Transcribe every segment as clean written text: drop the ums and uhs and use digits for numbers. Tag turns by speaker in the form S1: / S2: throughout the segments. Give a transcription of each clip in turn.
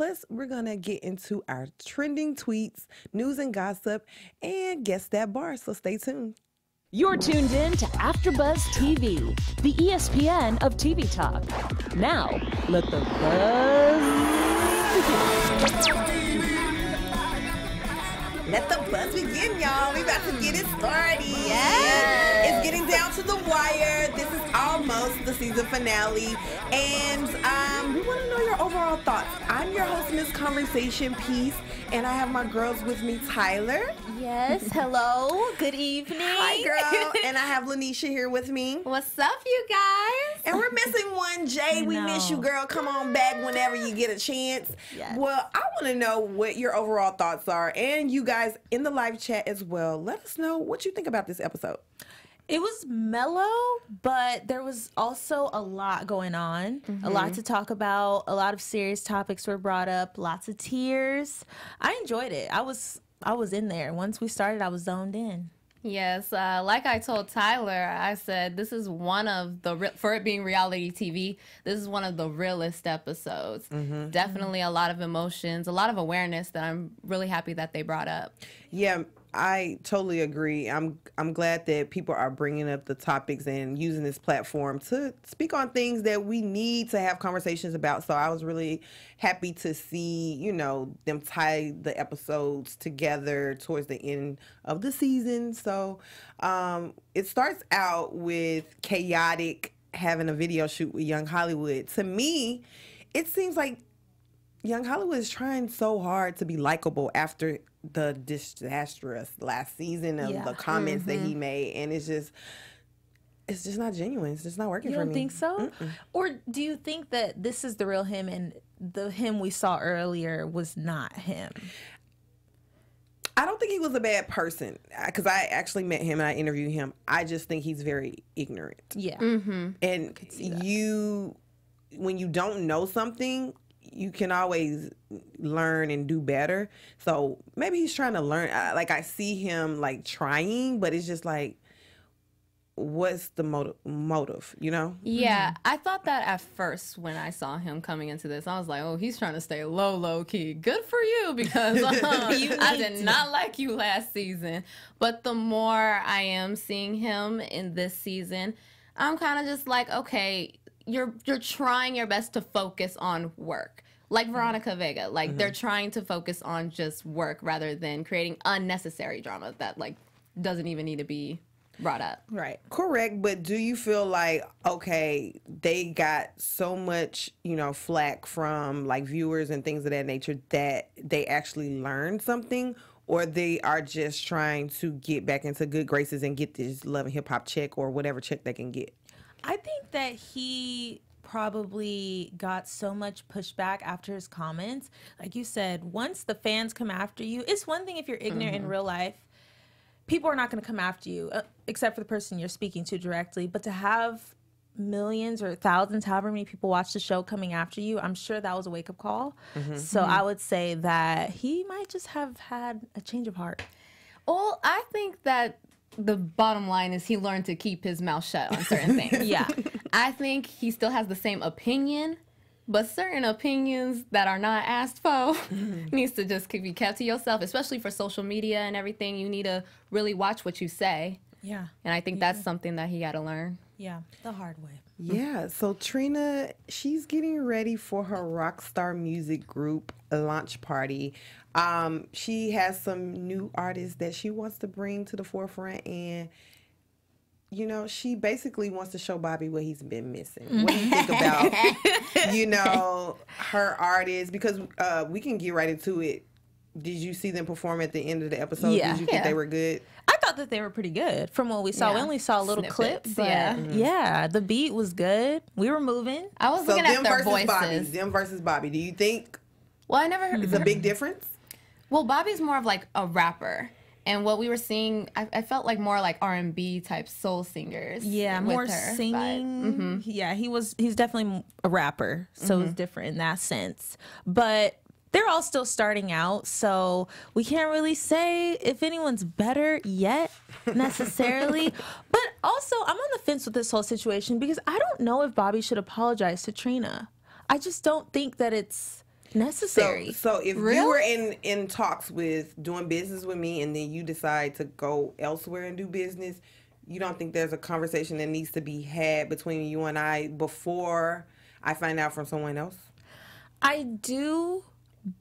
S1: Plus, we're going to get into our trending tweets, news and gossip, and Guess That Bar. So stay tuned.
S2: You're tuned in to AfterBuzz TV, the ESPN of TV talk. Now, let the buzz begin.
S1: Let the buzz begin, y'all. We about to get it started. Yes. It's getting down to the wire. This is almost the season finale. And we want to know your overall thoughts. I'm your host, Miss Conversation Piece, and I have my girls with me, Tyler.
S3: Yes, hello. Good evening.
S1: Hi, girl. And I have Lanisha here with me.
S3: What's up, you guys?
S1: And we're missing one, Jay. We miss you, girl. Come on back whenever you get a chance.
S3: Yes.
S1: Well, I want to know what your overall thoughts are. And you guys in the live chat as well. Let us know what you think about this episode.
S4: It was mellow, but there was also a lot going on, a lot to talk about, a lot of serious topics were brought up, lots of tears. I enjoyed it. I was in there. Once we started, I was zoned in.
S3: Yes, like I told Tyler, I said this is one of the, for it being reality TV, this is one of the realest episodes. Definitely a lot of emotions, a lot of awareness that I'm really happy that they brought up.
S1: Yeah, I totally agree. I'm glad that people are bringing up the topics and using this platform to speak on things that we need to have conversations about. So I was really happy to see, you know, them tie the episodes together towards the end of the season. So it starts out with Khaotic having a video shoot with Young Hollywood. To me, it seems like Young Hollywood is trying so hard to be likable after the disastrous last season of the comments that he made, and it's just not genuine. It's just not working for me.
S4: You don't think so? Or do you think that this is the real him and the him we saw earlier was not him?
S1: I don't think he was a bad person, because I actually met him and I interviewed him. I just think he's very ignorant.
S4: Yeah.
S1: And when you don't know something, you can always learn and do better. So maybe he's trying to learn. Like, I see him like trying, but it's just like, what's the motive, you know?
S3: Yeah, I thought that at first when I saw him coming into this. I was like, oh, he's trying to stay low key. Good for you, because I did not like you last season. But the more I am seeing him in this season, I'm kind of just like, okay, you're trying your best to focus on work. Like Veronica Vega, like they're trying to focus on just work rather than creating unnecessary drama that like doesn't even need to be brought up.
S4: Right.
S1: Correct, but do you feel like, okay, they got so much, you know, flack from like viewers and things of that nature that they actually learned something, or they are just trying to get back into good graces and get this Love and Hip Hop check or whatever check they can get?
S4: I think that he probably got so much pushback after his comments. Like you said, once the fans come after you, it's one thing if you're ignorant in real life. People are not going to come after you, except for the person you're speaking to directly. But to have millions or thousands, however many people watch the show coming after you, I'm sure that was a wake-up call. So I would say that he might just have had a change of heart.
S3: Well, I think that the bottom line is he learned to keep his mouth shut on certain things.
S4: Yeah.
S3: I think he still has the same opinion, but certain opinions that are not asked for needs to just be kept to yourself, especially for social media and everything. You need to really watch what you say.
S4: Yeah.
S3: And I think that's something that he got to learn.
S4: Yeah, the hard way.
S1: Yeah, so Trina, she's getting ready for her Rockstar music group launch party. She has some new artists that she wants to bring to the forefront, and you know, she basically wants to show Bobby what he's been missing. What do you think about, you know, her artists? Because we can get right into it. Did you see them perform at the end of the episode?
S4: Yeah.
S1: Did you think they were good?
S4: I thought that they were pretty good from what we saw.
S3: Yeah.
S4: We only saw a little clip, but yeah, the beat was good. We were moving.
S3: I was looking at their voices.
S1: Bobby, them versus Bobby. Do you think
S3: Well, I never heard.
S1: it's a big difference?
S3: Well, Bobby's more of like a rapper. And what we were seeing, I felt like more like R&B type soul singers.
S4: Yeah,
S3: with
S4: more
S3: her
S4: singing. Yeah, he's definitely a rapper, so it's different in that sense. But they're all still starting out, so we can't really say if anyone's better yet necessarily. But also, I'm on the fence with this whole situation because I don't know if Bobby should apologize to Trina. I just don't think that it's necessary.
S1: So if you were in talks with doing business with me and then you decide to go elsewhere and do business, you don't think there's a conversation that needs to be had between you and I before I find out from someone else?
S4: I do,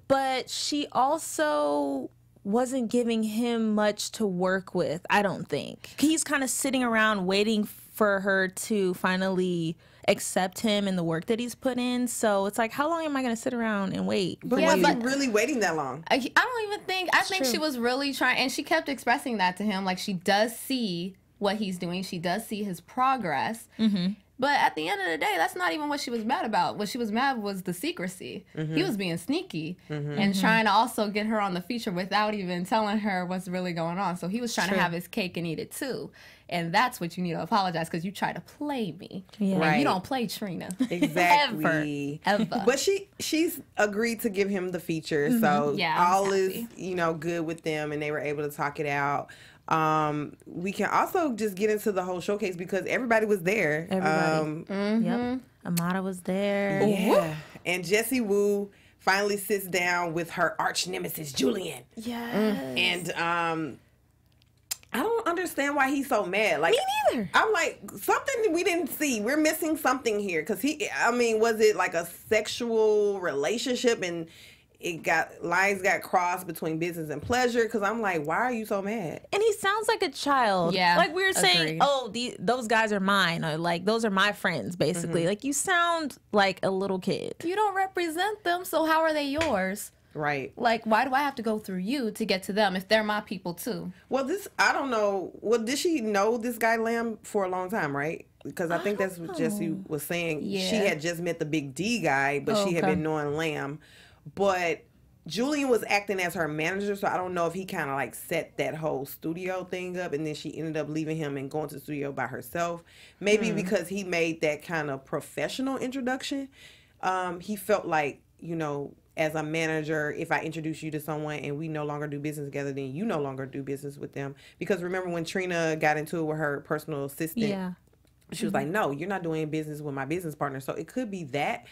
S4: but she also wasn't giving him much to work with, I don't think. He's kind of sitting around waiting for her to finally accept him and the work that he's put in. So it's like, how long am I going to sit around and wait?
S1: But was he really waiting that long?
S3: I don't even think, I think she was really trying, and she kept expressing that to him. Like, she does see what he's doing. She does see his progress. Mm-hmm. But at the end of the day, that's not even what she was mad about. What she was mad was the secrecy. Mm-hmm. He was being sneaky and trying to also get her on the feature without even telling her what's really going on. So he was trying to have his cake and eat it too. And that's what you need to apologize, because you try to play me. Yeah. Right. You don't play Trina.
S1: Exactly.
S3: Ever.
S1: But she's agreed to give him the feature. So all is, good with them, and they were able to talk it out. We can also just get into the whole showcase because everybody was there.
S4: Yep. Amara was there.
S1: Yeah. And Jessie Woo finally sits down with her arch nemesis, Julian.
S4: Yes.
S1: And I don't understand why he's so mad. Like,
S4: me neither.
S1: I'm like, something we didn't see. We're missing something here. Because was it like a sexual relationship and lines got crossed between business and pleasure? Because I'm like, why are you so mad?
S4: And he sounds like a child. Yeah, like we were saying, those guys are mine, or like those are my friends, basically. Like, you sound like a little kid.
S3: You don't represent them, so how are they yours?
S1: Right.
S3: Like, why do I have to go through you to get to them if they're my people too?
S1: Well, I don't know. Well, did she know this guy Lamb for a long time, right? Because I think that's what Jessie was saying. Yeah. She had just met the Big D guy, but she had been knowing Lamb. But Julian was acting as her manager, so I don't know if he kind of like set that whole studio thing up, and then she ended up leaving him and going to the studio by herself. Maybe because he made that kind of professional introduction. He felt like, as a manager, if I introduce you to someone and we no longer do business together, then you no longer do business with them. Because remember when Trina got into it with her personal assistant, she was like, no, you're not doing business with my business partner. So it could be that.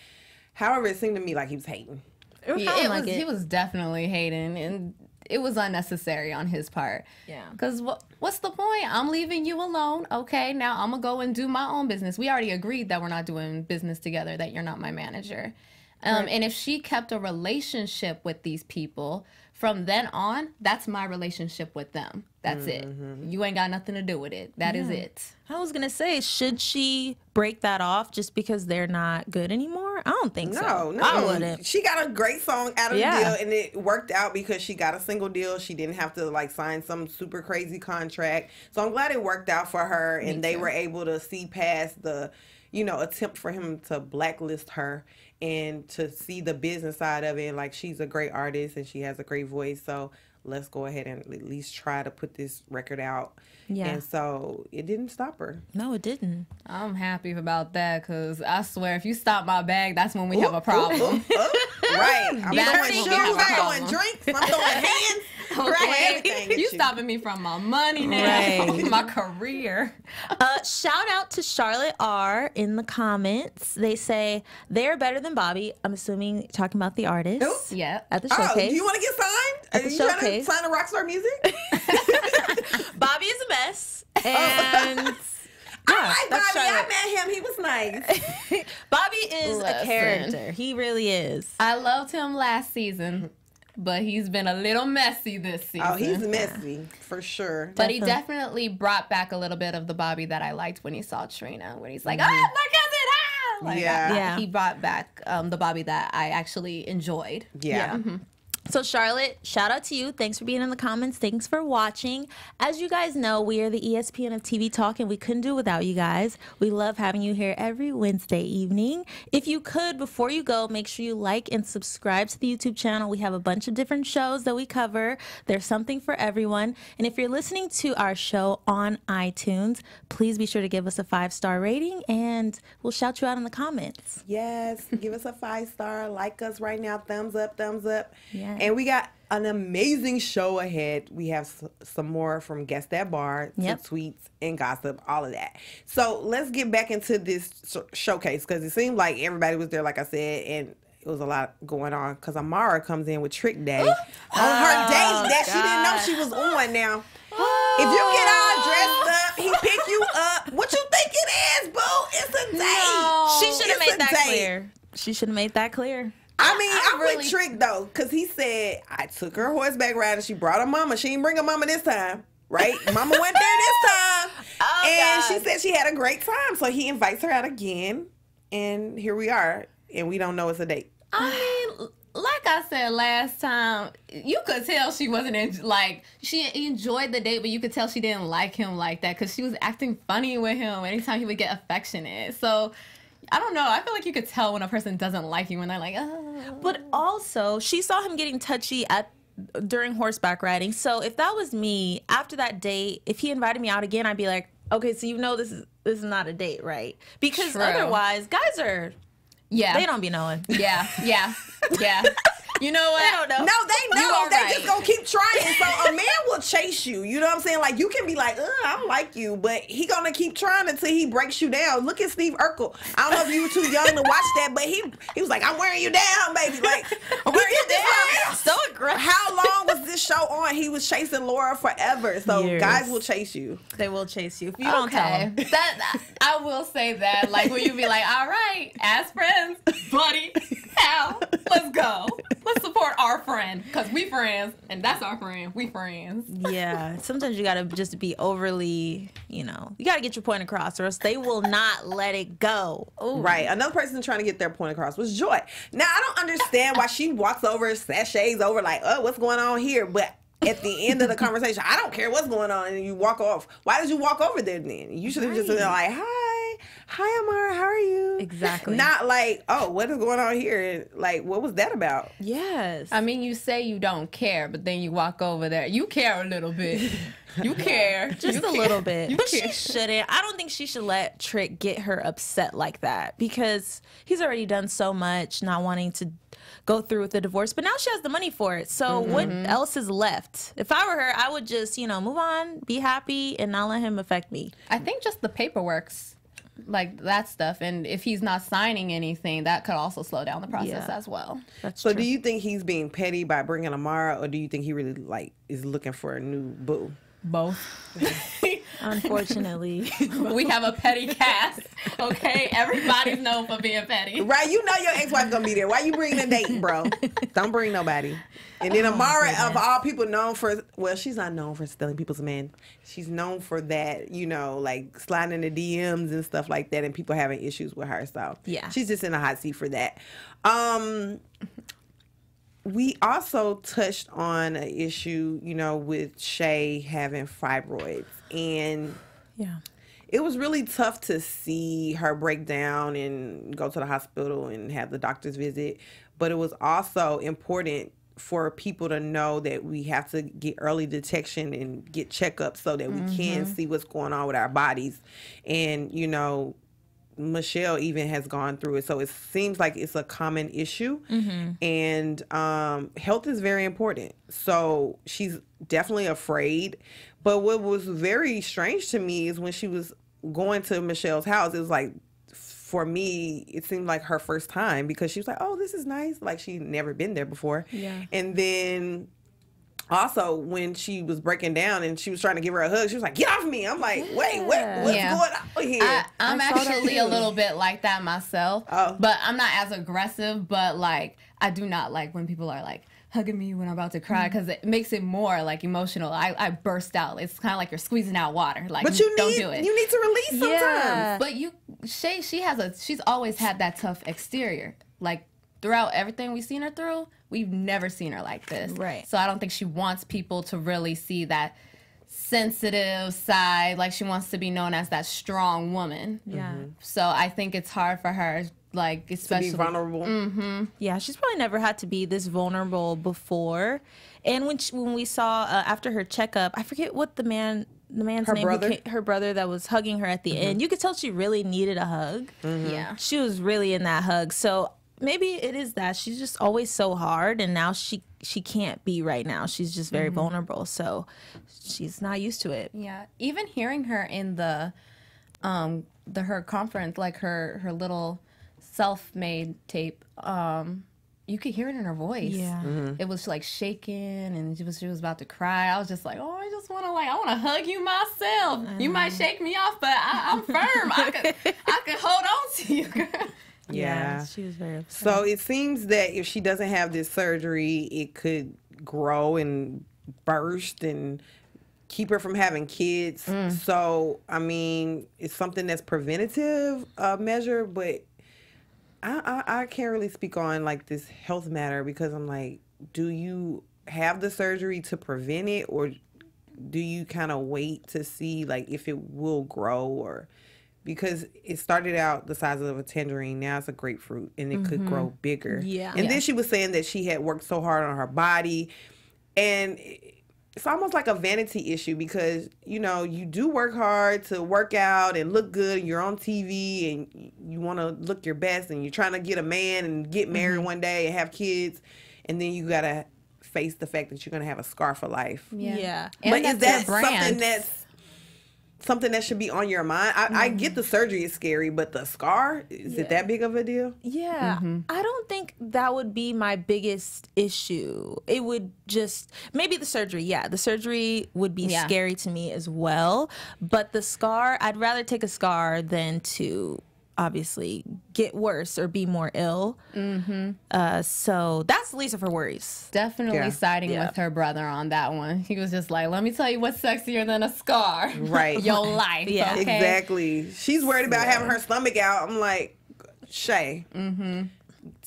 S1: However, it seemed to me like he was hating.
S3: He was definitely hating, and it was unnecessary on his part. Yeah. Because what's the point? I'm leaving you alone. Okay, now I'm going to go and do my own business. We already agreed that we're not doing business together, that you're not my manager. And if she kept a relationship with these people, from then on, that's my relationship with them. That's it. You ain't got nothing to do with it. That is it.
S4: I was going to say, should she break that off just because they're not good anymore? I don't think so.
S1: No,
S4: I wouldn't.
S1: She got a great song out of the deal, and it worked out because she got a single deal. She didn't have to like sign some super crazy contract. So I'm glad it worked out for her, and they were able to see past the, attempt for him to blacklist her and to see the business side of it. Like, she's a great artist and she has a great voice. So let's go ahead and at least try to put this record out. Yeah. And so it didn't stop her.
S4: No, it didn't.
S3: I'm happy about that, because I swear, if you stop my bag, that's when we have a problem.
S1: Right. I'm throwing shoes, I'm throwing drinks, I'm throwing hands.
S3: Right. You stopping me from my money now, my career.
S4: Shout out to Charlotte R in the comments. They say they're better than Bobby. I'm assuming talking about the artist.
S3: Oops. Yeah.
S4: At the showcase.
S1: Do you want to get signed?
S4: At the showcase.
S1: Trying to sign a Rockstar Music?
S4: Bobby is a mess. And
S1: I like Bobby. Charlotte. I met him. He was nice.
S4: Bobby is a character. He really is.
S3: I loved him last season, but he's been a little messy this season.
S1: Oh, he's messy, for sure.
S3: But he definitely brought back a little bit of the Bobby that I liked when he saw Trina, when he's like, my cousin, Like, he brought back the Bobby that I actually enjoyed.
S1: Yeah.
S4: So Charlotte, shout out to you. Thanks for being in the comments. Thanks for watching. As you guys know, we are the ESPN of TV Talk, and we couldn't do it without you guys. We love having you here every Wednesday evening. If you could, before you go, make sure you like and subscribe to the YouTube channel. We have a bunch of different shows that we cover. There's something for everyone. And if you're listening to our show on iTunes, please be sure to give us a 5-star rating, and we'll shout you out in the comments.
S1: Yes, give us a 5-star. Like us right now. Thumbs up, thumbs up.
S4: Yeah.
S1: And we got an amazing show ahead. We have some more from Guest That Bar to tweets and gossip, all of that. So let's get back into this showcase, because it seemed like everybody was there, like I said, and it was a lot going on because Amara comes in with Trick Daddy on her date that she didn't know she was on. Now, if you get all dressed up, he pick you up. What you think it is, boo? It's a date.
S4: No. She should have
S1: It's
S4: made
S1: a
S4: that
S1: date.
S4: clear. She should have made that clear.
S1: I mean, I'm
S3: really-
S1: with Trick though, because he said I took her horseback ride and she brought her mama. She didn't bring her mama this time, right? Mama went there this time, and she said she had a great time. So he invites her out again, and here we are, and we don't know it's a date.
S3: I mean, like I said last time, you could tell she wasn't she enjoyed the date, but you could tell she didn't like him like that because she was acting funny with him anytime he would get affectionate. So I don't know. I feel like you could tell when a person doesn't like you when they're like, oh.
S4: But also, she saw him getting touchy during horseback riding. So if that was me, after that date, if he invited me out again, I'd be like, okay, so you know this is not a date, right? Because
S3: True.
S4: otherwise, guys are...
S3: Yeah.
S4: They don't be knowing.
S3: Yeah. You know what?
S4: They don't know.
S1: No, they know.
S3: You are
S1: They
S3: right.
S1: just gonna keep trying. So a man will chase you. You know what I'm saying? Like, you can be like, I don't like you, but he gonna keep trying until he breaks you down. Look at Steve Urkel. I don't know if you were too young to watch that, but he was like, I'm wearing you down, baby. Like, I'm wearing you down.
S4: So aggressive.
S1: How long was this show on? He was chasing Laura forever. So
S4: Years.
S1: guys will chase you.
S4: They will chase you. If you don't tell
S3: Okay.
S4: them.
S3: That I will say that. Like when you be like, all right, as friends, buddy, pal, let's go. Let's support our friend. Because we friends, and that's our friend. We friends.
S4: Yeah. Sometimes you got to just be overly, you got to get your point across or else they will not let it go. Ooh.
S1: Right. Another person trying to get their point across was Joy. Now, I don't understand why she walks over, sashays over, like, oh, what's going on here? But at the end of the conversation, I don't care what's going on, and you walk off. Why did you walk over there then? You should have just been like, hi, Amara, how are you?
S4: Exactly.
S1: Not like, oh, what is going on here? Like, what was that about?
S4: Yes.
S3: I mean, you say you don't care, but then you walk over there. You care a little bit. You care.
S4: Just
S3: You
S4: a
S3: care.
S4: little bit.
S3: You
S4: But
S3: care.
S4: she shouldn't. I don't think she should let Trick get her upset like that because he's already done so much not wanting to go through with the divorce. But now she has the money for it. So what else is left? If I were her, I would just, move on, be happy, and not let him affect me.
S3: I think just the paperwork's like that stuff. And if he's not signing anything, that could also slow down the process
S4: Yeah.
S3: as well.
S4: That's
S1: So
S4: true.
S1: do you think he's being petty by bringing Amara, or do you think he really, is looking for a new boo?
S3: Both.
S4: Unfortunately.
S3: We have a petty cast, okay? Everybody's known for being petty.
S1: Right, you know your ex-wife gonna be there. Why you bringing a date, bro? Don't bring nobody. And then Amara, of all people, known for, well, she's not known for stealing people's men. She's known for that, like sliding in the DMs and stuff like that, and people having issues with her. So
S4: Yeah.
S1: she's just in a hot seat for that. We also touched on an issue, with Shay having fibroids, and
S4: Yeah.
S1: it was really tough to see her break down and go to the hospital and have the doctor's visit. But it was also important for people to know that we have to get early detection and get checkups so that we can see what's going on with our bodies. And, Michelle even has gone through it. So it seems like it's a common issue. And health is very important. So she's definitely afraid. But what was very strange to me is when she was going to Michelle's house, it was like, for me, it seemed like her first time because she was like, oh, this is nice. Like she'd never been there before.
S4: Yeah.
S1: And then also when she was breaking down and she was trying to give her a hug, she was like, get off me. I'm like, wait, what's
S3: Yeah.
S1: going on here?
S3: I'm
S4: I saw that
S3: actually
S4: too.
S3: a little bit like that myself.
S1: Oh.
S3: But I'm not as aggressive, but I do not like when people are hugging me when I'm about to cry because it makes it more emotional. I burst out. It's kind of like you're squeezing out water.
S1: But you
S3: don't
S1: need
S3: do it.
S1: you need to release sometimes.
S4: Yeah.
S3: But Shay, she's always had that tough exterior. Throughout everything we've seen her through, we've never seen her like this.
S4: Right.
S3: So I don't think she wants people to really see that sensitive side. She wants to be known as that strong woman.
S4: Yeah.
S3: So I think it's hard for her, especially
S1: To be vulnerable.
S4: Yeah, she's probably never had to be this vulnerable before. And when we saw after her checkup, I forget what the man's
S1: Her
S4: name,
S1: brother?
S4: her brother that was hugging her at the end. You could tell she really needed a hug.
S3: Yeah.
S4: She was really in that hug. So maybe it is that she's just always so hard, and now she can't be right now. She's just very vulnerable. So she's not used to it.
S3: Yeah. Even hearing her in her conference, her little self-made tape, you could hear it in her voice.
S4: Yeah.
S3: It was like shaking, and she was about to cry. I was just like, oh, I just want to I want to hug you myself. You might shake me off, but I'm firm. I could hold on to you, girl.
S1: Yeah.
S4: She was very upset.
S1: So it seems that if she doesn't have this surgery, it could grow and burst and keep her from having kids. So, I mean, it's something that's preventative measure, but I can't really speak on like this health matter because I'm like, do you have the surgery to prevent it, or do you kind of wait to see like if it will grow, or because it started out the size of a tangerine, now it's a grapefruit and it could grow bigger.
S4: Yeah.
S1: And then she was saying that she had worked so hard on her body, and it's almost like a vanity issue because, you know, you do work hard to work out and look good, and you're on TV and you want to look your best, and you're trying to get a man and get married one day and have kids, and then you got to face the fact that you're going to have a scar for life.
S4: Yeah.
S1: But is that
S3: brand.
S1: something that should be on your mind? I get the surgery is scary, but the scar, is it that big of a deal?
S4: Yeah. I don't think that would be my biggest issue. It would just, maybe the surgery. Yeah, the surgery would be scary to me as well. But the scar, I'd rather take a scar than to obviously get worse or be more ill. So that's the least of her worries.
S3: Definitely siding with her brother on that one. He was just like, let me tell you what's sexier than a scar.
S1: Right.
S3: Your life.
S4: Yeah.
S3: Okay?
S1: Exactly. She's worried about having her stomach out. I'm like, Shay,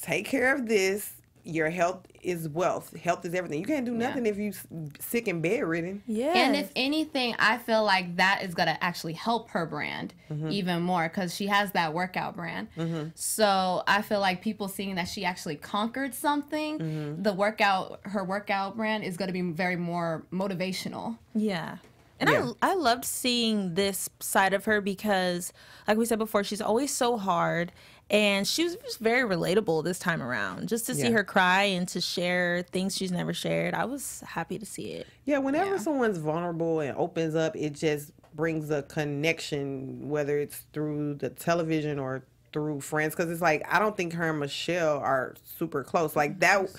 S1: take care of this. Your health is wealth. Health is everything. You can't do nothing if you sick and bedridden.
S4: Yeah.
S3: And if anything, I feel like that is going to actually help her brand even more because she has that workout brand. So I feel like people seeing that she actually conquered something, her workout brand is going to be very more motivational.
S4: Yeah. And I loved seeing this side of her because, like we said before, she's always so hard. And she was just very relatable this time around. Just to see her cry and to share things she's never shared, I was happy to see it.
S1: Yeah, whenever someone's vulnerable and opens up, it just brings a connection, whether it's through the television or through friends. Because it's like, I don't think her and Michelle are super close. Like, that's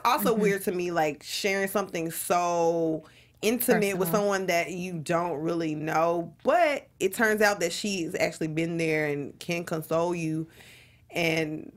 S1: also weird to me, like, sharing something so intimate with someone that you don't really know, but it turns out that she's actually been there and can console you, and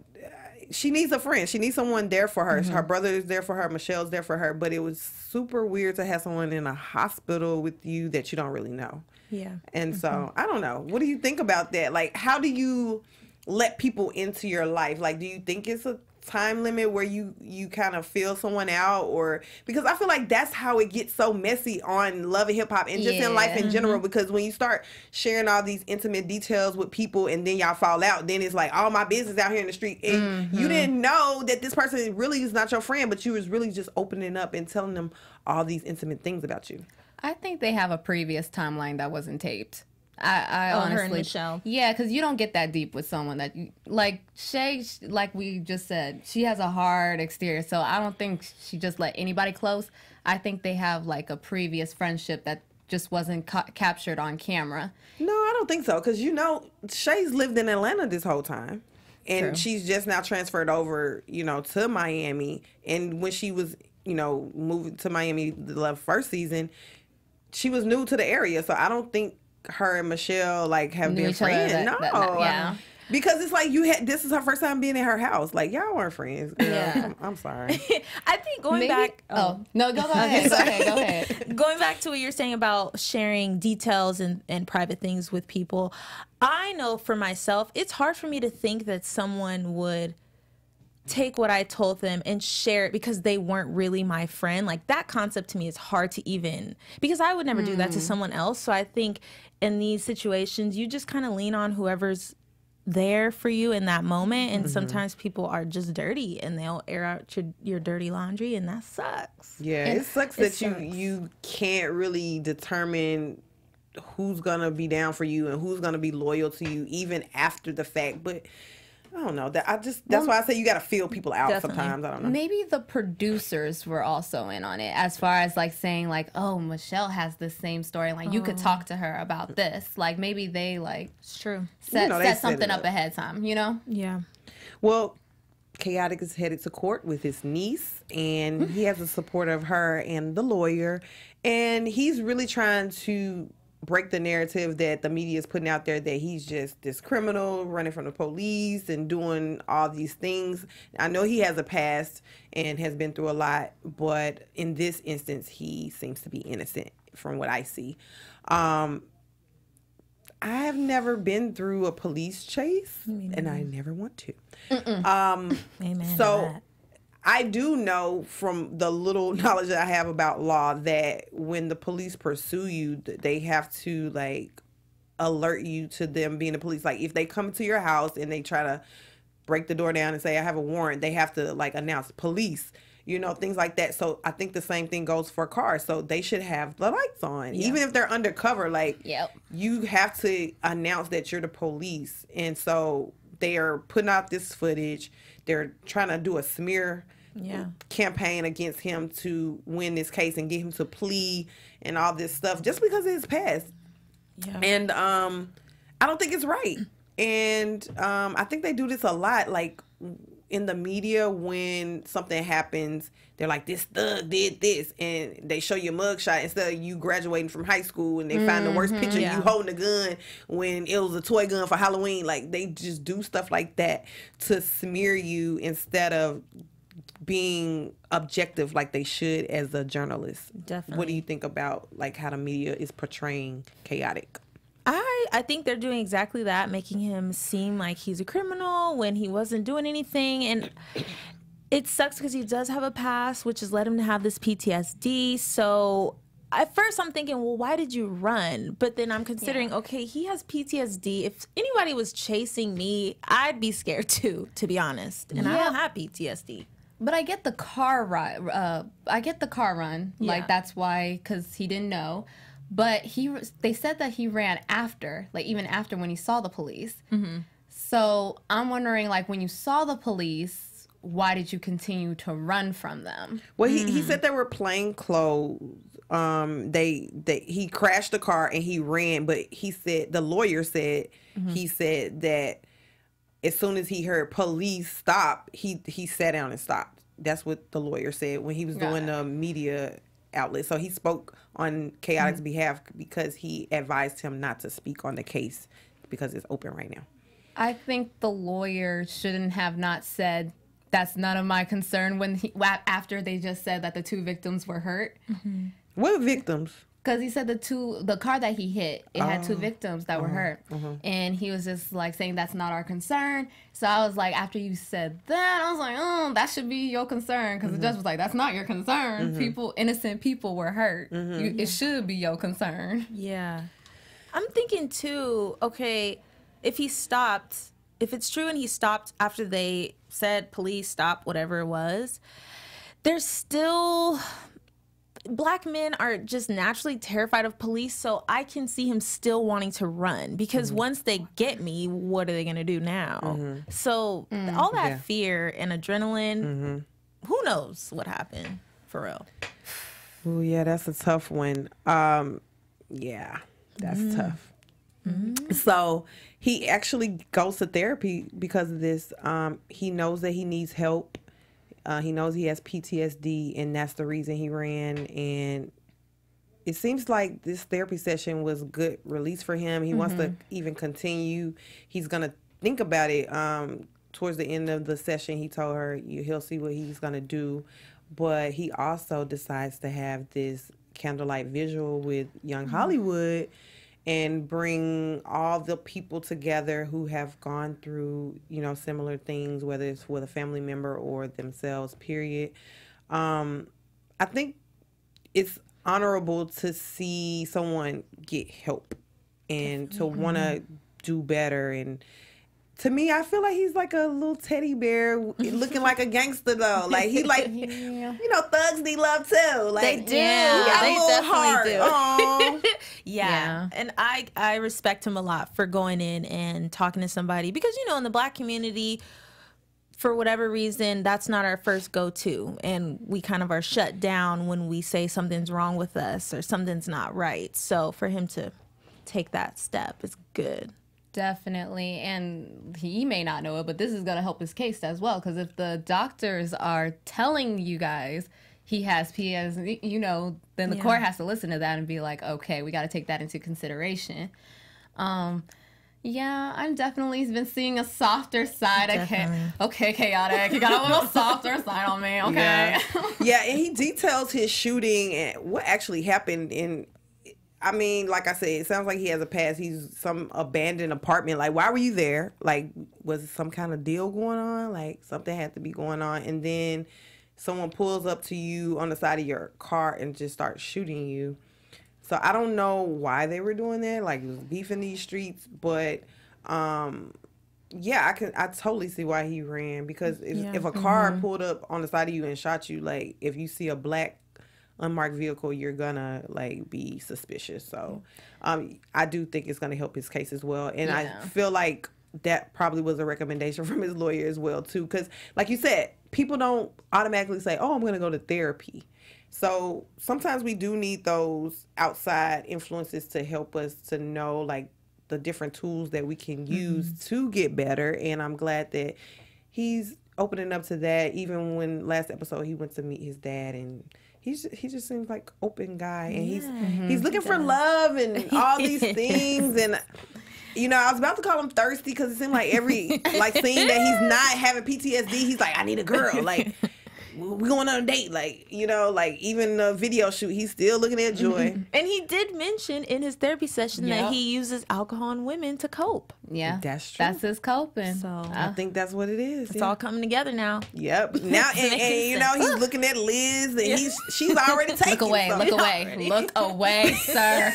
S1: she needs a friend. She needs someone there for her. Her brother is there for her. Michelle's there for her, but it was super weird to have someone in a hospital with you that you don't really know.
S4: Yeah.
S1: And so I don't know. What do you think about that? Like, how do you let people into your life? Like, do you think it's a time limit where you kind of feel someone out, or because I feel like that's how it gets so messy on Love and Hip Hop and just in life in general, because when you start sharing all these intimate details with people and then y'all fall out, then it's like all my business out here in the street, and you didn't know that this person really is not your friend, but you was really just opening up and telling them all these intimate things about you.
S3: I think they have a previous timeline that wasn't taped. I honestly,
S4: her and Michelle.
S3: Yeah, because you don't get that deep with someone that like Shay. Like we just said, she has a hard exterior, so I don't think she just let anybody close. I think they have like a previous friendship that just wasn't captured on camera.
S1: No, I don't think so, because you know Shay's lived in Atlanta this whole time, and she's just now transferred over, you know, to Miami. And when she was, you know, moving to Miami the first season, she was new to the area, so I don't think her and Michelle like have been friends. No, because it's like this is her first time being in her house. Like, y'all weren't friends. Girl.
S4: Yeah.
S1: I'm sorry.
S4: I think going back.
S3: Oh no, go ahead. Go ahead.
S4: Going back to what you're saying about sharing details and private things with people, I know for myself, it's hard for me to think that someone would take what I told them and share it because they weren't really my friend. Like, that concept to me is hard to even, because I would never do that to someone else. So I think in these situations, you just kind of lean on whoever's there for you in that moment. And sometimes people are just dirty and they'll air out your dirty laundry, and that sucks.
S1: Yeah, it sucks that you can't really determine who's gonna be down for you and who's gonna be loyal to you even after the fact. But I don't know. That's why I say you got to feel people out sometimes. I don't know.
S3: Maybe the producers were also in on it, as far as like saying like, oh, Michelle has the same story. Like, you could talk to her about this. Like, maybe they like
S4: It's true.
S3: set something up ahead of time, you know?
S4: Yeah.
S1: Well, Khaotic is headed to court with his niece, and he has the support of her and the lawyer. And he's really trying to break the narrative that the media is putting out there that he's just this criminal running from the police and doing all these things. I know he has a past and has been through a lot, but in this instance, he seems to be innocent from what I see. I've never been through a police chase, and I never want to.
S4: Amen.
S1: So I do know from the little knowledge that I have about law that when the police pursue you, they have to like alert you to them being the police. Like if they come to your house and they try to break the door down and say, I have a warrant, they have to like announce police, you know, things like that. So I think the same thing goes for cars. So they should have the lights on. Yeah. Even if they're undercover, like you have to announce that you're the police. And so they are putting out this footage. They're trying to do a smear campaign against him to win this case and get him to plea and all this stuff just because of his past. Yeah. And I don't think it's right. And I think they do this a lot. Like in the media, when something happens, they're like, this thug did this, and they show you a mugshot instead of you graduating from high school, and they find the worst picture you holding a gun when it was a toy gun for Halloween. Like they just do stuff like that to smear you instead of being objective like they should as a journalist.
S4: Definitely.
S1: What do you think about like how the media is portraying Khaotic?
S4: I think they're doing exactly that, making him seem like he's a criminal when he wasn't doing anything. And it sucks because he does have a past, which has led him to have this PTSD. So at first I'm thinking, well, why did you run? But then I'm considering, okay, he has PTSD. If anybody was chasing me, I'd be scared too, to be honest. And I don't have PTSD.
S3: But I get the car run. Like that's why, because he didn't know. But they said that he ran after, like even after when he saw the police. So I'm wondering, like when you saw the police, why did you continue to run from them?
S1: Well, he said they were plain clothes. He crashed the car and he ran, but he said the lawyer said he said that as soon as he heard police stop, he sat down and stopped. That's what the lawyer said when he was doing the media outlet. So he spoke on Khaotic's behalf because he advised him not to speak on the case because it's open right now.
S3: I think the lawyer shouldn't have not said that's none of my concern when after they just said that the two victims were hurt.
S1: What victims?
S3: Because he said the car that he hit, it had two victims that were hurt. And he was just like saying that's not our concern. So I was like, after you said that, I was like, oh, that should be your concern. Because the judge was like, that's not your concern. Innocent people were hurt. It should be your concern.
S4: Yeah. I'm thinking too, okay, if it's true and he stopped after they said police stop, whatever it was, there's still... Black men are just naturally terrified of police, so I can see him still wanting to run because once they get me, what are they going to do now? So all that fear and adrenaline, who knows what happened for real?
S1: Oh yeah, that's a tough one. Yeah, that's tough. So he actually goes to therapy because of this. He knows that he needs help. He knows he has PTSD, and that's the reason he ran. And it seems like this therapy session was good release for him. He wants to even continue. He's going to think about it. Towards the end of the session, he told her he'll see what he's going to do. But he also decides to have this candlelight vigil with Young Hollywood and bring all the people together who have gone through, similar things, whether it's with a family member or themselves, period. I think it's honorable to see someone get help and to want to do better. And to me, I feel like he's like a little teddy bear looking like a gangster, though. Like, he like, thugs need love, too. Like,
S4: they do.
S1: They definitely
S4: do. Yeah. And I respect him a lot for going in and talking to somebody because, in the Black community, for whatever reason, that's not our first go-to. And we kind of are shut down when we say something's wrong with us or something's not right. So for him to take that step is good.
S3: Definitely. And he may not know it, but this is going to help his case as well. Because if the doctors are telling you guys he has PS, you know, then the court has to listen to that and be like, okay, we got to take that into consideration. Yeah, I'm definitely been seeing a softer side. Okay, Khaotic, you got a little softer side on me, okay?
S1: Yeah, and he details his shooting and what actually happened in, I mean, like I said, it sounds like he has a past. He's some abandoned apartment. Like, why were you there? Like, was some kind of deal going on? Like, something had to be going on. And then someone pulls up to you on the side of your car and just starts shooting you. So I don't know why they were doing that. Like, it was beef in these streets. But, yeah, I totally see why he ran. Because if a car pulled up on the side of you and shot you, like, if you see a black unmarked vehicle, you're gonna like be suspicious. So I do think it's gonna help his case as well. And I feel like that probably was a recommendation from his lawyer as well too, because like you said, people don't automatically say, oh, I'm gonna go to therapy. So sometimes we do need those outside influences to help us to know like the different tools that we can use to get better. And I'm glad that he's opening up to that. Even when last episode he went to meet his dad, and he just seems like open guy, and he's looking for love and all these things. And you know, I was about to call him thirsty because it seemed like every like scene that he's not having PTSD, he's like, I need a girl. Like, we going on a date. Like, you know, like even the video shoot, he's still looking at Joy.
S4: And he did mention in his therapy session that he uses alcohol and women to cope.
S3: Yeah,
S1: that's true.
S3: That's his coping.
S4: So
S1: I think that's what it is.
S4: It's all coming together now.
S1: Yep. Now and you know, he's looking at Liz, and she's already taken.
S3: Look away,
S1: so.
S3: look away, sir.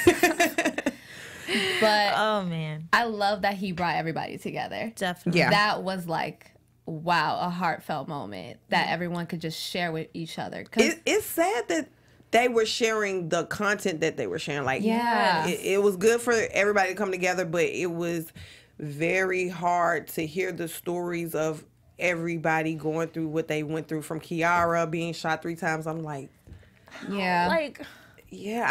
S3: But
S4: oh man,
S3: I love that he brought everybody together.
S4: Definitely.
S1: Yeah.
S3: That was like, wow, a heartfelt moment that everyone could just share with each other.
S1: It's sad that they were sharing the content that they were sharing. Like, it was good for everybody to come together, but it was very hard to hear the stories of everybody going through what they went through, from Kiara being shot 3 times. I'm like, I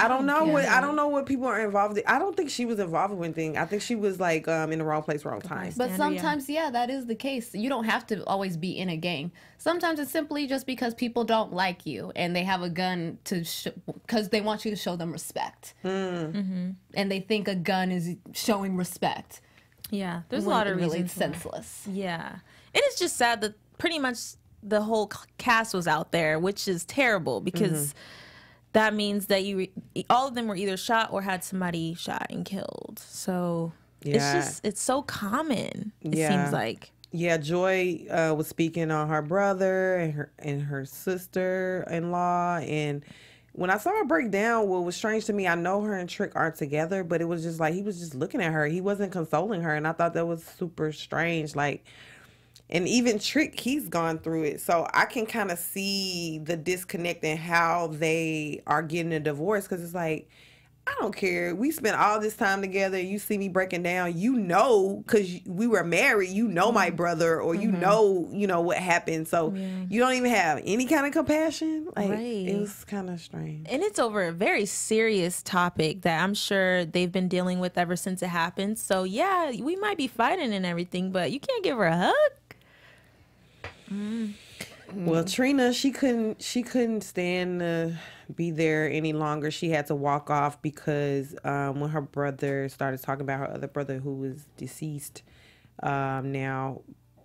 S1: don't know what people are involved in. I don't think she was involved with anything. I think she was like in the wrong place, wrong time.
S3: But sometimes, that is the case. You don't have to always be in a gang. Sometimes it's simply just because people don't like you and they have a gun to because they want you to show them respect. And they think a gun is showing respect.
S4: Yeah, there's a lot of reasons.
S3: Really senseless.
S4: Yeah, and it's just sad that pretty much the whole cast was out there, which is terrible because that means that all of them were either shot or had somebody shot and killed. So it's so common. It seems like. Yeah,
S1: Joy was speaking on her brother and her sister-in-law, and when I saw her break down, what was strange to me, I know her and Trick aren't together, but it was just like he was just looking at her. He wasn't consoling her, and I thought that was super strange. Like, and even Trick, he's gone through it. So I can kind of see the disconnect in how they are getting a divorce, because it's like, I don't care. We spent all this time together. You see me breaking down. You know, because we were married, you know my brother, or you know what happened. So you don't even have any kind of compassion. Like, it was kind of strange.
S4: And it's over a very serious topic that I'm sure they've been dealing with ever since it happened. So yeah, we might be fighting and everything, but you can't give her a hug.
S1: Well, Trina, she couldn't stand to be there any longer. She had to walk off because when her brother started talking about her other brother who was deceased now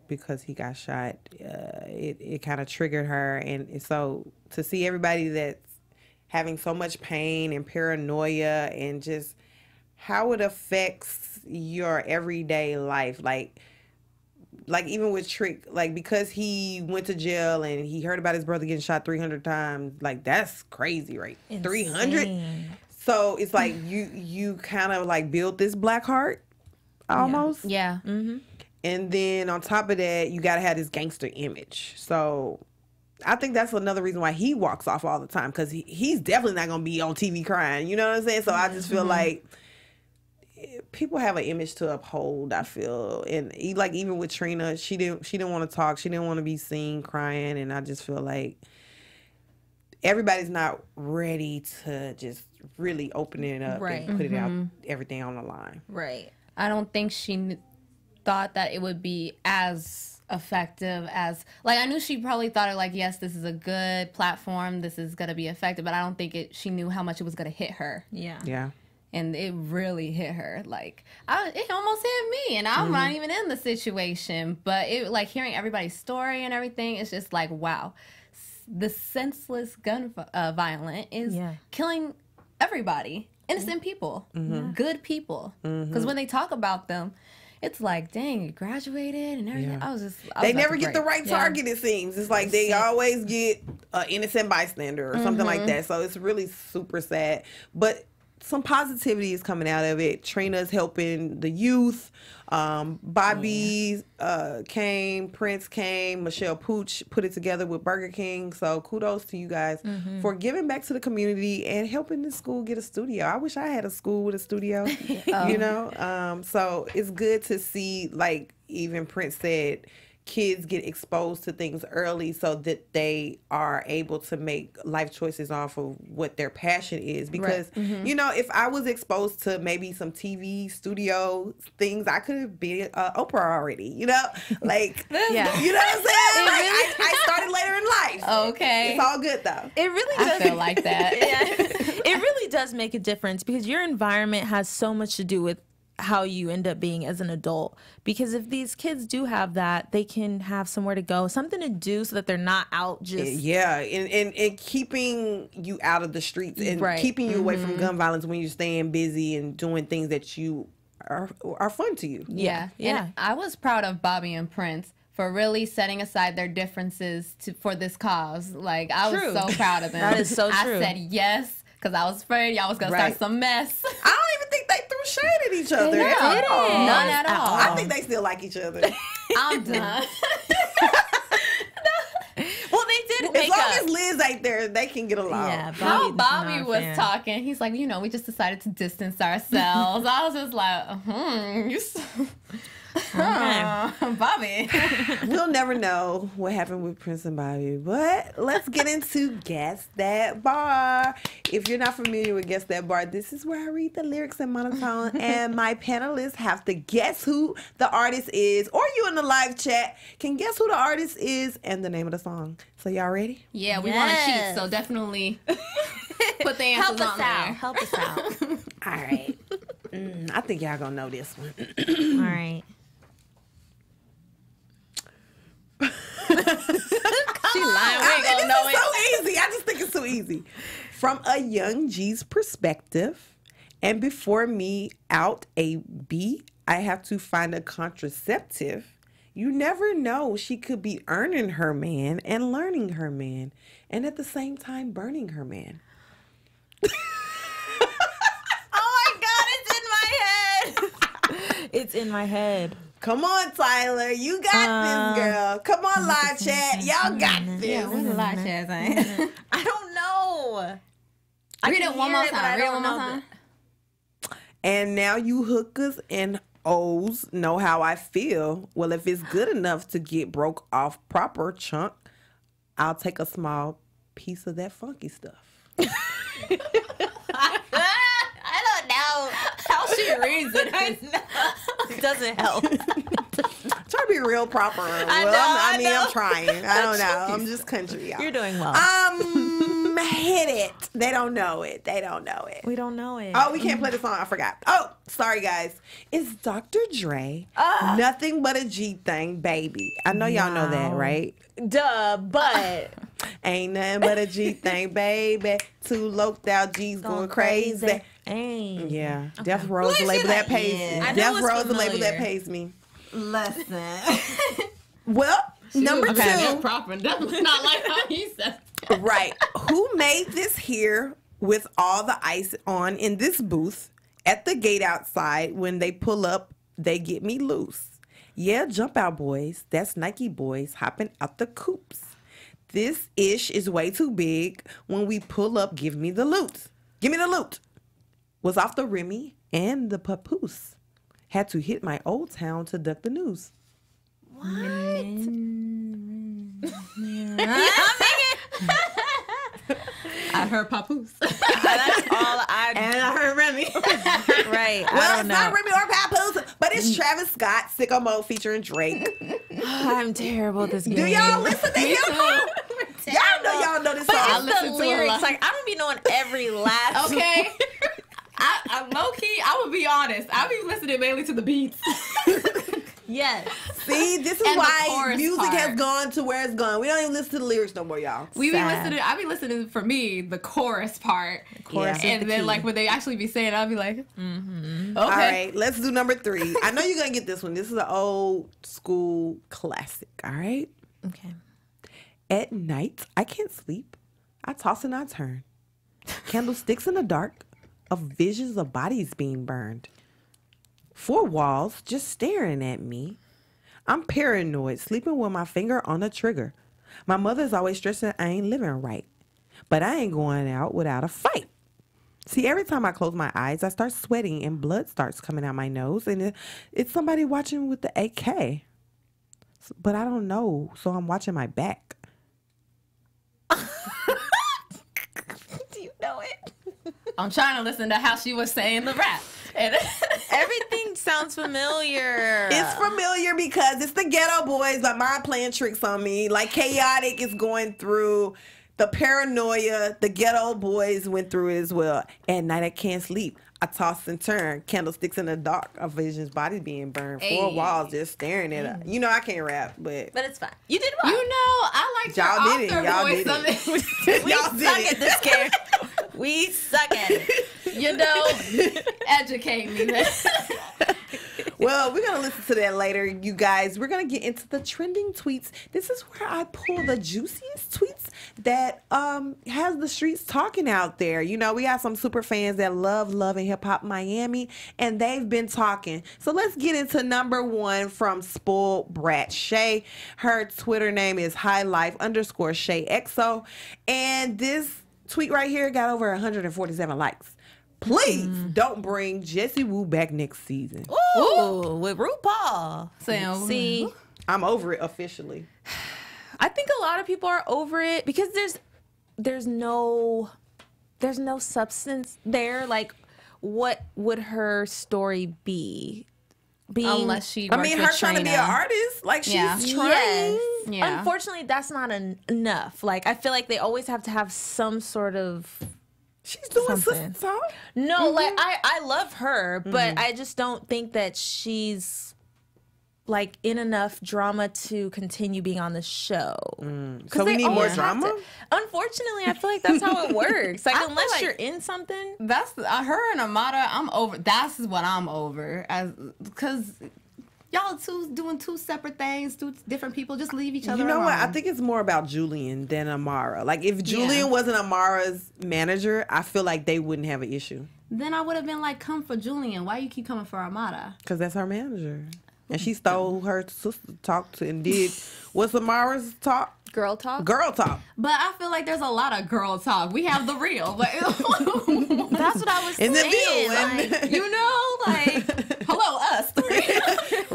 S1: because he got shot, it kind of triggered her. And so to see everybody that's having so much pain and paranoia and just how it affects your everyday life, like even with Trick, like because he went to jail and he heard about his brother getting shot 300 times, like that's crazy, right? 300. So it's like you kind of like build this black heart almost.
S3: Yeah.
S1: And then on top of that, you got to have this gangster image. So I think that's another reason why he walks off all the time, because he's definitely not going to be on TV crying. You know what I'm saying? So I just feel like people have an image to uphold, I feel. And like even with Trina, she didn't want to talk. She didn't want to be seen crying. And I just feel like everybody's not ready to just really open it up and put it out, everything on the line.
S4: Right.
S3: I don't think she thought that it would be as effective as, like, I knew she probably thought it like, yes, this is a good platform, this is gonna be effective, but I don't think she knew how much it was gonna hit her.
S1: Yeah.
S3: And it really hit her. Like, it almost hit me, and I'm not even in the situation. But it, like, hearing everybody's story and everything, it's just like, wow, the senseless gun violence is killing everybody, innocent people, good people. Because when they talk about them, it's like, dang, you graduated and everything.
S1: They never get the right target, it seems. It's like they always get an innocent bystander or something like that. So it's really super sad. But some positivity is coming out of it. Trina's helping the youth. Bobby came, Prince came, Michelle Pooch put it together with Burger King. So kudos to you guys for giving back to the community and helping the school get a studio. I wish I had a school with a studio, you know? So it's good to see, like even Prince said, kids get exposed to things early so that they are able to make life choices off of what their passion is. Because, you know, if I was exposed to maybe some TV studio things, I could have been Oprah already, you know? Like, you know what I'm saying? Like, I started later in life.
S3: Okay.
S1: It's all good, though.
S4: It really does.
S3: I feel like that.
S4: It really does make a difference because your environment has so much to do with how you end up being as an adult. Because if these kids do have that, they can have somewhere to go, something to do so that they're not out just...
S1: Yeah, and keeping you out of the streets and keeping you away from gun violence when you're staying busy and doing things that you are fun to you.
S3: Yeah. And I was proud of Bobby and Prince for really setting aside their differences for this cause. Like, I was so proud of them.
S4: That is so true.
S3: I said yes, because I was afraid y'all was going to start some mess.
S1: I don't even think they threw shade at each other.
S3: None at all.
S1: I think they still like each other.
S3: I'm done.
S4: Well, they did
S1: as long as Liz ain't there, they can get along.
S4: Yeah,
S3: how Bobby was talking, he's like, you know, we just decided to distance ourselves. I was just like, you Bobby.
S1: We'll never know what happened with Prince and Bobby, but let's get into Guess That Bar. If you're not familiar with Guess That Bar, this is where I read the lyrics in monotone and my panelists have to guess who the artist is, or you in the live chat can guess who the artist is and the name of the song. So y'all ready?
S3: Yeah, we want to cheat, so definitely put the answers on there.
S4: Help us out.
S1: All right. I think y'all gonna know this one.
S4: All right.
S3: She lying. We ain't gonna know it.
S1: So easy. I just think it's so easy. From a young G's perspective, and before me out a B, I have to find a contraceptive. You never know. She could be earning her man and learning her man, and at the same time burning her man.
S4: Oh my God! It's in my head.
S1: Come on, Tyler. You got this, girl. Come on, live chat. Y'all got this.
S3: Yeah, where's the live chat thing?
S4: I don't know.
S3: Read it one more time. Read it one more time.
S1: And now you hookers and O's know how I feel. Well, if it's good enough to get broke off proper chunk, I'll take a small piece of that funky stuff.
S4: I don't know how she reads it. I know. It doesn't help.
S1: Try to be real proper. I'm trying. I don't know. I'm just country, y'all.
S4: You're doing well.
S1: Hit it. They don't know it. They don't know it.
S4: We don't know it.
S1: Oh, we can't play the song. I forgot. Oh, sorry, guys. It's Dr. Dre. Nothing but a G thing, baby. I know y'all know that, right?
S4: Duh, but
S1: ain't nothing but a G thing, baby. Two loped out G's going crazy.
S4: Ain't.
S1: Yeah. Okay. Death Row is the label that pays me. Death Row is the label that pays me.
S4: Listen.
S1: Well, number two.
S3: Proper. Definitely not like how he said.
S1: Right. Who made this here with all the ice on in this booth at the gate outside? When they pull up, they get me loose. Yeah, jump out, boys. That's Nike boys hopping out the coops. This ish is way too big. When we pull up, give me the loot. Give me the loot. Was off the Remy and the papoose. Had to hit my old town to duck the news.
S4: What?
S3: I heard Papoose.
S4: That's all I.
S3: And I heard Remy.
S4: Right.
S1: Well, it's not Remy or Papoose, but it's Travis Scott, Sicko Mode featuring Drake.
S4: I'm terrible at this game.
S1: Do y'all listen to him? Y'all know this song.
S4: But
S3: listen
S4: it's
S3: to
S4: the
S3: a
S4: lyrics.
S3: lot.
S4: Like, I don't be knowing every last.
S3: Okay. I low key, I would be honest. I be listening mainly to the beats.
S4: Yes.
S1: See, this is
S3: And the
S1: why
S3: chorus
S1: music
S3: part.
S1: has gone to where it's gone. We don't even listen to the lyrics no more, y'all.
S3: We be
S4: Sad.
S3: listening. I be listening for me the chorus part,
S4: chorus is
S3: and
S4: the
S3: then
S4: key.
S3: like when they actually be saying, I'll be like, okay.
S1: All right, let's do number 3. I know you're gonna get this one. This is an old school classic. All right.
S4: Okay.
S1: At night, I can't sleep. I toss and I turn. Candlesticks in the dark of visions of bodies being burned. 4 walls just staring at me. I'm paranoid, sleeping with my finger on the trigger. My mother's always stressing I ain't living right. But I ain't going out without a fight. See, every time I close my eyes, I start sweating and blood starts coming out my nose. And it's somebody watching with the AK. But I don't know, so I'm watching my back.
S4: Do you know it?
S3: I'm trying to listen to how she was saying the rap. And
S4: Everything sounds familiar.
S1: It's familiar because it's the Ghetto Boys by Mind Playing Tricks on Me. Like Khaotic is going through the paranoia. The Ghetto Boys went through it as well. At night I can't sleep. I toss and turn. Candlesticks in the dark. A vision's body being burned. 4
S3: Ayy.
S1: walls just staring at her. You know I can't rap, but
S4: But it's fine. You did well.
S3: you know, I like
S1: Y'all
S3: your
S1: did it.
S3: author
S1: Y'all
S3: voice.
S1: did it.
S4: We
S1: Y'all
S4: suck
S1: did it.
S4: at this game. We suck at it.
S3: You know, educate me.
S1: Well, we're going to listen to that later, you guys. We're going to get into the trending tweets. This is where I pull the juiciest tweets that has the streets talking out there. You know, we got some super fans that love and Hip Hop Miami, and they've been talking. So let's get into number 1 from Spoiled Brat Shay. Her Twitter name is highlife_ShayXO. And this tweet right here got over 147 likes. Please don't bring Jessie Woo back next season.
S4: Ooh, with RuPaul. See,
S1: I'm over it officially.
S4: I think a lot of people are over it because there's no substance there. Like, what would her story be?
S3: Unless she
S1: I
S3: worked
S1: mean,
S3: with
S1: her trying to be an
S3: Trina.
S1: artist, like she's
S3: Yeah.
S1: trying.
S4: Yes.
S3: Yeah.
S4: Unfortunately, that's not enough. Like, I feel like they always have to have some sort of.
S1: She's doing
S4: Something.
S1: sister talk.
S4: No, like I love her, but I just don't think that she's like in enough drama to continue being on the show.
S1: So we
S4: they
S1: need more
S4: always have
S1: drama.
S4: to- Unfortunately, I feel like that's how it works. Like,
S3: I feel
S4: unless
S3: like-
S4: you're in something.
S3: That's her and Amara. I'm over. That's what I'm over, as because y'all doing 2 separate things, 2 different people. Just leave each other.
S1: You know what? I
S3: alone.
S1: think it's more about Julian than Amara. Like if Julian wasn't Amara's manager, I feel like they wouldn't have an issue
S3: Then I would have been like, come for Julian. Why you keep coming for Amara?
S1: because that's her manager, and she stole her sister talk to and did what's Amara's talk?
S4: Girl talk.
S1: Girl talk.
S3: But I feel like there's a lot of girl talk. We have the real. But
S4: That's what I was
S1: In the
S4: saying.
S1: view.
S4: Like, you know, like
S3: hello, us 3.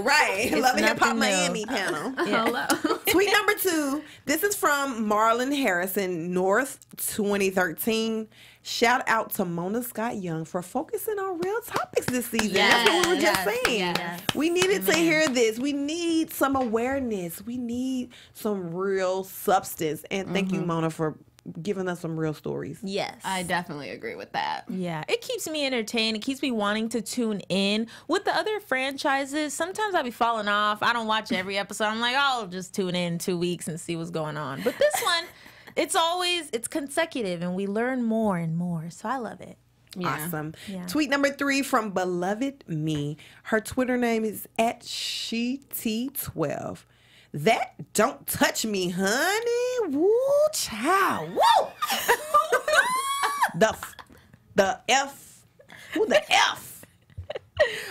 S1: Right. Love and Hip Hop
S4: nothing new.
S1: Miami panel.
S3: Hello.
S1: Tweet number 2. This is from Marlon Harrison, North 2013. Shout out to Mona Scott Young for focusing on real topics this season. That's what we were just saying.
S3: yes.
S1: We needed to hear this. We need some awareness. We need some real substance. And thank you, Mona, for giving us some real stories.
S4: yes.
S3: I definitely agree with that.
S4: Yeah, it keeps me entertained. It keeps me wanting to tune in. With the other franchises, sometimes I'll be falling off. I don't watch every episode. I'm like, I'll just tune in 2 weeks and see what's going on. But this one, it's consecutive and we learn more and more. So I love it.
S3: Yeah.
S1: Awesome.
S4: Yeah.
S1: Tweet number 3 from Beloved Me. Her Twitter name is @SheT12. That don't touch me, honey. Woo, child. Woo. the F. Who the F?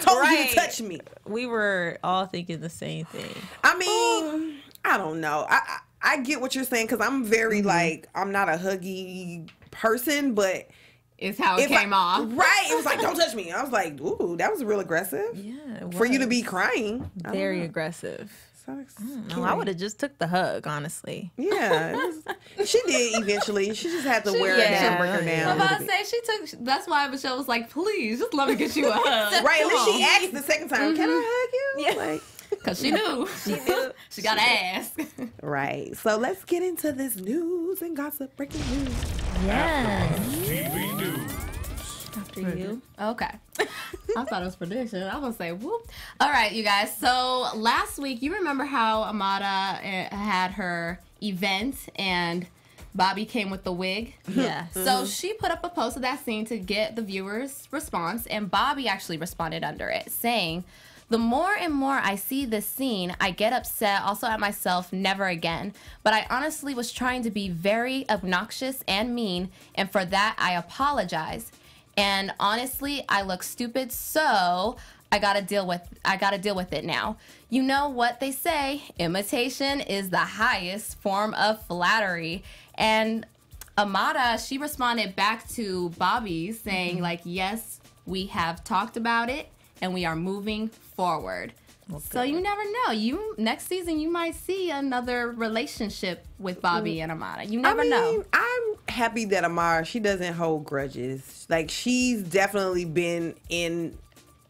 S1: Told you to touch me.
S4: We were all thinking the same thing.
S1: I mean, I don't know. I get what you're saying because I'm very like, I'm not a huggy person, but
S3: Is how it came off.
S1: Right. It was like, don't touch me. I was like, ooh, that was real aggressive.
S4: Yeah, it
S1: For you to
S4: was.
S1: be crying. I don't
S4: Very
S1: know.
S4: aggressive. No, I would have just took the hug, honestly.
S1: Yeah, she did eventually. She just had to wear her down, break her down.
S3: I'm about to say she took. That's why Michelle was like, "Please, just let me get you a hug."
S1: Right, at least she asked the second time, "Can I hug you?"
S4: Yeah.
S1: Like,
S3: because she knew. She gotta ask.
S1: Right. So let's get into this news and gossip. Breaking news.
S4: Yes.
S5: TV News.
S4: After you.
S3: Okay. I thought it was prediction. I was gonna say whoop. All right, you guys. So last week, you remember how Amara had her event and Bobby came with the wig?
S4: Yes.
S3: So she put up a post of that scene to get the viewers' response, and Bobby actually responded under it, saying, "The more and more I see this scene, I get upset, also at myself, never again. But I honestly was trying to be very obnoxious and mean, and for that I apologize. And honestly, I look stupid, so I gotta deal with it now. You know what they say, imitation is the highest form of flattery." And Amara, she responded back to Bobby saying, like, "Yes, we have talked about it, and we are moving forward." Okay. So you never know. Next season you might see another relationship with Bobby and Amara. You never know.
S1: I'm happy that Amara, she doesn't hold grudges. Like, she's definitely been in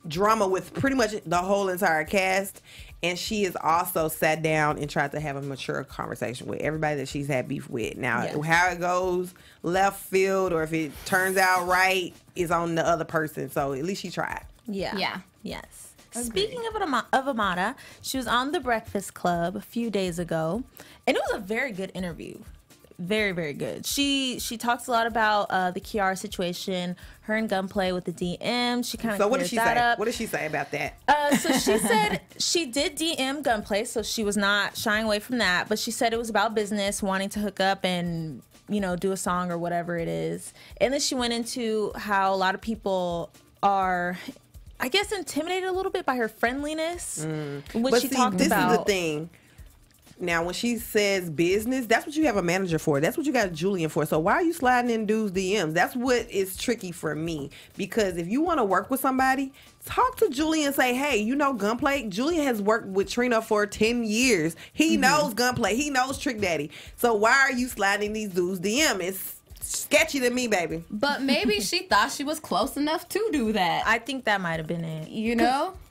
S1: drama with pretty much the whole entire cast, and she has also sat down and tried to have a mature conversation with everybody that she's had beef with. Now, how it goes left field or if it turns out right is on the other person. So at least she tried.
S4: Yeah. Yes. Agreed. Speaking of Amara, she was on The Breakfast Club a few days ago, and it was a very good interview. Very, very good. She talks a lot about the Kiara situation, her and Gunplay with the DM. She kind of
S1: what did she say?
S4: Up.
S1: What did she say about that?
S4: So she said she did DM Gunplay, so she was not shying away from that. But she said it was about business, wanting to hook up and do a song or whatever it is. And then she went into how a lot of people are, I guess, intimidated a little bit by her friendliness. Which she talked
S1: this
S4: about.
S1: Is the thing. Now, when she says business, that's what you have a manager for. That's what you got Julian for. So why are you sliding in dudes' DMs? That's what is tricky for me. Because if you want to work with somebody, talk to Julian and say, hey, Gunplay? Julian has worked with Trina for 10 years. He knows Gunplay. He knows Trick Daddy. So why are you sliding these dudes' DM? It's sketchy to me, baby.
S3: But maybe she thought she was close enough to do that.
S4: I think that might have been it.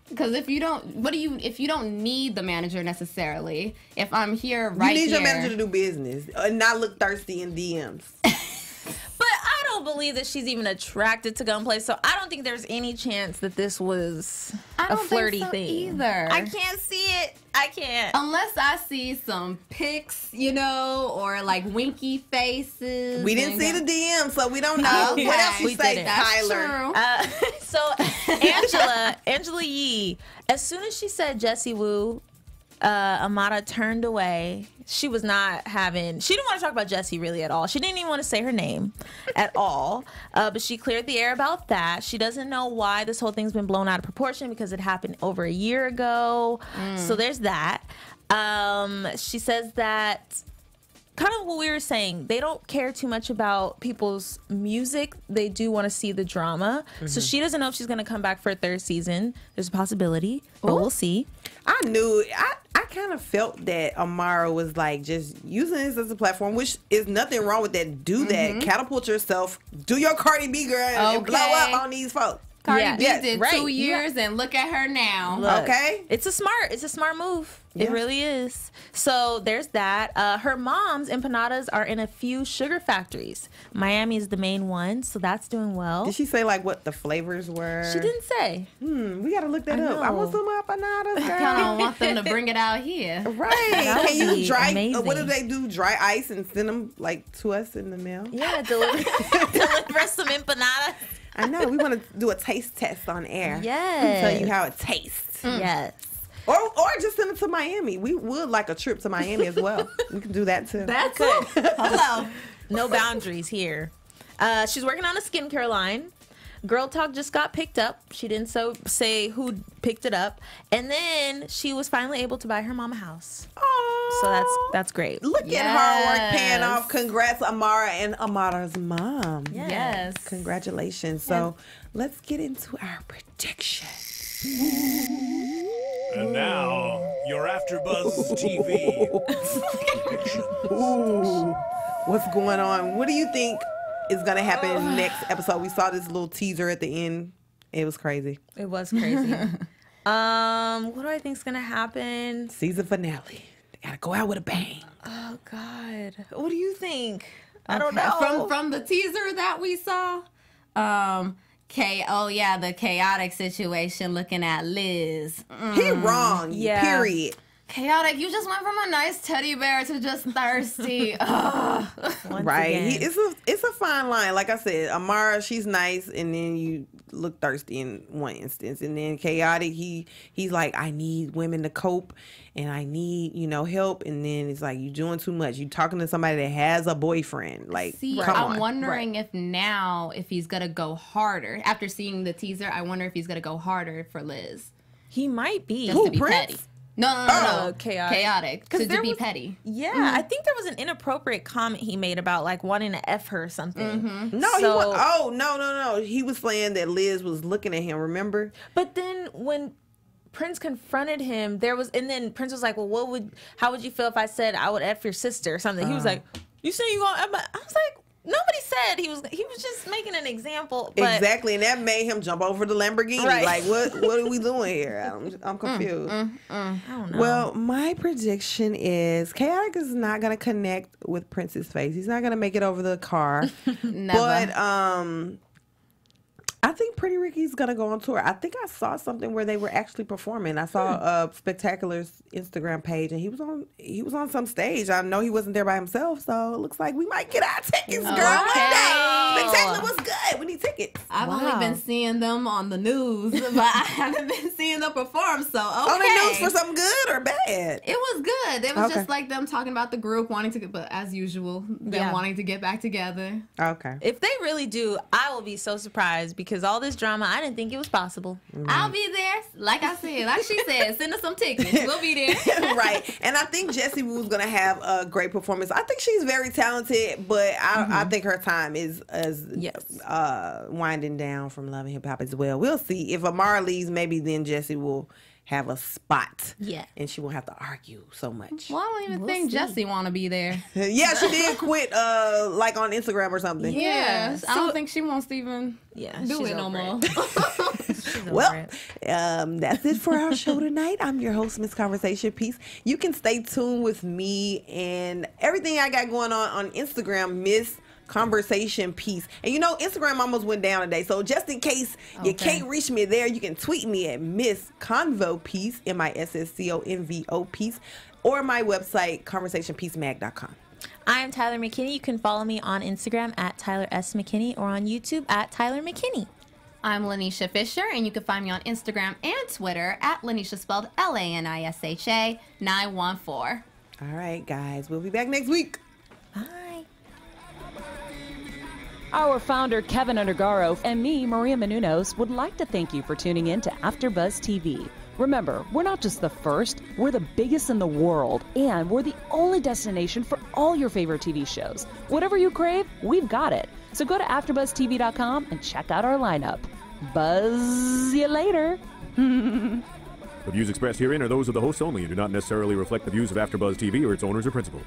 S3: Because if you don't need the manager necessarily, if I'm here right here.
S1: You need your manager to do business and not look thirsty in DMs.
S4: But I don't believe that she's even attracted to Gunplay, so I don't think there's any chance that this was a flirty thing.
S3: Either.
S4: I can't see it. I can't.
S3: Unless I see some pics, or like winky faces.
S1: We didn't see the DM, so we don't know.
S3: Okay.
S1: What else we say,
S3: didn't.
S1: Tyler?
S4: So Angela Yee, as soon as she said Jessie Woo, Amara turned away. She didn't want to talk about Jessie really at all. She didn't even want to say her name at all. But she cleared the air about that. She doesn't know why this whole thing's been blown out of proportion because it happened over a year ago. So there's that. She says that, kind of what we were saying, they don't care too much about people's music. They do want to see the drama. So she doesn't know if she's going to come back for a third season. There's a possibility, but we'll see.
S1: I knew, I kind of felt that Amara was like just using this as a platform, which is nothing wrong with that. Do that. Catapult yourself. Do your Cardi B, girl, and blow up on these folks.
S3: Cardi B did 2 years, and look at her now.
S4: Look,
S1: okay,
S4: it's a smart move. It really is. So there's that. Her mom's empanadas are in a few sugar factories. Miami is the main one, so that's doing well.
S1: Did she say like what the flavors were?
S4: She didn't say.
S1: We gotta look that up. I want some empanadas, girl.
S3: I kind of want them to bring it out here.
S1: Right? Can you dry?
S4: Amazing.
S1: What do they do? Dry ice and send them like to us in the mail?
S4: Yeah, deliver some empanadas.
S1: I know. We want to do a taste test on air.
S4: Yes.
S1: Tell you how it tastes.
S4: Yes.
S1: Or just send it to Miami. We would like a trip to Miami as well. We can do that too.
S4: That's it. Hello. No boundaries here. She's working on a skincare line. Girl Talk just got picked up. She didn't say who picked it up. And then she was finally able to buy her mom a house.
S1: Oh,
S4: so that's great.
S1: Look at hard work paying off. Congrats, Amara and Amara's mom.
S3: Yes.
S1: Congratulations. So let's get into our prediction.
S5: And now, Your AfterBuzz TV.
S1: Ooh, what's going on? What do you think is gonna happen in the next episode? We saw this little teaser at the end. It was crazy.
S4: It was crazy. What do I think's gonna happen?
S1: Season finale. They gotta go out with a bang.
S4: Oh God. What do you think? I don't know.
S3: From the teaser that we saw, the Khaotic situation, looking at Liz.
S1: He wrong.
S4: Yeah.
S1: Period.
S3: Khaotic, you just went from a nice teddy bear to just thirsty.
S1: Right.
S4: Again.
S1: It's a fine line. Like I said, Amara, she's nice, and then you look thirsty in one instance, and then Khaotic, he's like, I need women to cope, and I need help, and then it's like, you doing too much. You talking to somebody that has a boyfriend. Like,
S3: see,
S1: come on.
S3: I'm wondering if he's gonna go harder after seeing the teaser. I wonder if he's gonna go harder for Liz.
S4: He might be.
S3: Just to be
S1: Prince?
S3: petty. No.
S4: Chaotic.
S3: Khaotic. To be petty.
S4: Yeah, I think there was an inappropriate comment he made about like wanting to F her or something.
S1: No. He was saying that Liz was looking at him, remember?
S4: But then when Prince confronted him, and then Prince was like, well, how would you feel if I said I would F your sister or something? He was like, you say you gonna F my... I was like, nobody said he was just making an example. But...
S1: Exactly, and that made him jump over the Lamborghini.
S4: Right.
S1: Like, what are we doing here? I'm confused.
S4: I don't know.
S1: Well, my prediction is Khaotic is not gonna connect with Prince's face. He's not gonna make it over the car.
S3: Never.
S1: But I think Pretty Ricky's gonna go on tour. I think I saw something where they were actually performing. I saw Spectacular's Instagram page, and he was on some stage. I know he wasn't there by himself, so it looks like we might get our tickets, girl. One day. Spectacular was good. We need tickets.
S3: I've only been seeing them on the news, but I haven't been seeing them perform. So okay.
S1: On the news for something good or bad?
S3: It was good. It was just like them talking about the group wanting to, but as usual, them wanting to get back together.
S1: Okay.
S4: If they really do, I will be so surprised because all this drama, I didn't think it was possible.
S3: I'll be there. Like I said, like she said, send us some tickets. We'll be there.
S1: Right. And I think Jessie Woo's going to have a great performance. I think she's very talented, but I think her time is winding down from Love and Hip Hop as well. We'll see. If Amara leaves, maybe then Jessie will have a spot.
S4: Yeah.
S1: And she won't have to argue so much.
S3: Well, I don't even think Jessie want to be there.
S1: Yeah, she did quit like on Instagram or something.
S3: Yeah. I don't think she wants to even do it no more.
S1: Well, that's it for our show tonight. I'm your host, Miss Conversation Piece. You can stay tuned with me and everything I got going on Instagram, Miss Conversation Piece. And Instagram almost went down today, so just in case you can't reach me there, you can tweet me at Miss Convo Piece, MISSCONVO Piece, or my website, conversationpiecemag.com.
S4: I am Tyler McKinney. You can follow me on Instagram at Tyler S. McKinney or on YouTube at Tyler McKinney.
S3: I'm Lanisha Fisher, and you can find me on Instagram and Twitter at Lanisha, spelled LANISHA 914.
S1: All right, guys, we'll be back next week.
S4: Bye.
S2: Our founder, Kevin Undergaro, and me, Maria Menounos, would like to thank you for tuning in to AfterBuzz TV. Remember, we're not just the first, we're the biggest in the world, and we're the only destination for all your favorite TV shows. Whatever you crave, we've got it. So go to AfterBuzzTV.com and check out our lineup. Buzz you later.
S5: The views expressed herein are those of the hosts only and do not necessarily reflect the views of AfterBuzz TV or its owners or principals.